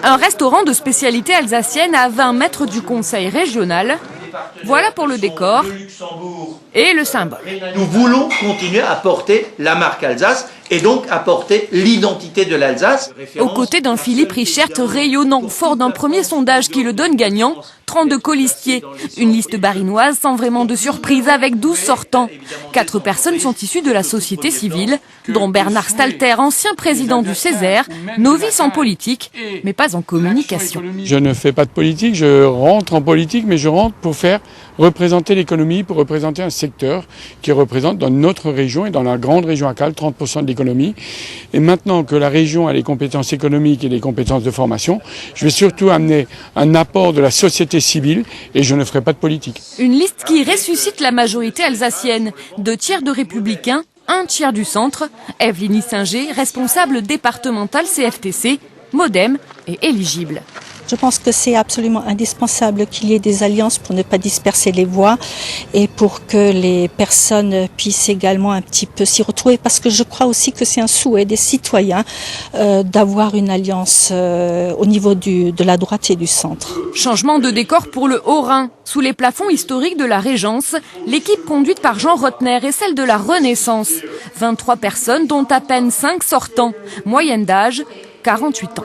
Un restaurant de spécialité alsacienne à 20 mètres du conseil régional. Voilà pour le décor et le symbole. Nous voulons continuer à porter la marque Alsace et donc à porter l'identité de l'Alsace. Aux côtés d'un Philippe Richert rayonnant, fort d'un premier sondage qui le donne gagnant, 32 colistiers. Une liste barinoise sans vraiment de surprise avec 12 sortants. 4 personnes sont issues de la société civile, dont Bernard Stalter, ancien président du Césaire, novice en politique, mais pas en communication. Je ne fais pas de politique, je rentre en politique, mais je rentre pour faire représenter l'économie, pour représenter un secteur qui représente dans notre région et dans la grande région ACAL 30% de l'économie. Et maintenant que la région a les compétences économiques et les compétences de formation, je vais surtout amener un apport de la société civile et je ne ferai pas de politique. Une liste qui ressuscite la majorité alsacienne. 2 tiers de républicains, 1 tiers du centre. Evelynie Singer, responsable départementale CFTC, modem et éligible. Je pense que c'est absolument indispensable qu'il y ait des alliances pour ne pas disperser les voix et pour que les personnes puissent également un petit peu s'y retrouver, parce que je crois aussi que c'est un souhait des citoyens d'avoir une alliance au niveau de la droite et du centre. Changement de décor pour le Haut-Rhin. Sous les plafonds historiques de la Régence, l'équipe conduite par Jean Rotner est celle de la Renaissance. 23 personnes, dont à peine 5 sortants. Moyenne d'âge, 48 ans.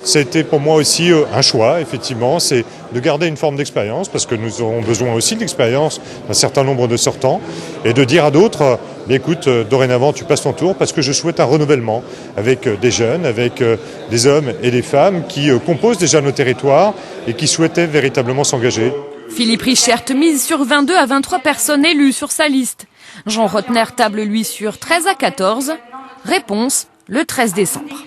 C'était pour moi aussi un choix, effectivement, c'est de garder une forme d'expérience, parce que nous avons besoin aussi d'expérience d'un certain nombre de sortants, et de dire à d'autres, écoute, dorénavant tu passes ton tour, parce que je souhaite un renouvellement avec des jeunes, avec des hommes et des femmes qui composent déjà nos territoires et qui souhaitaient véritablement s'engager. Philippe Richert mise sur 22 à 23 personnes élues sur sa liste. Jean Rotner table lui sur 13 à 14. Réponse le 13 décembre.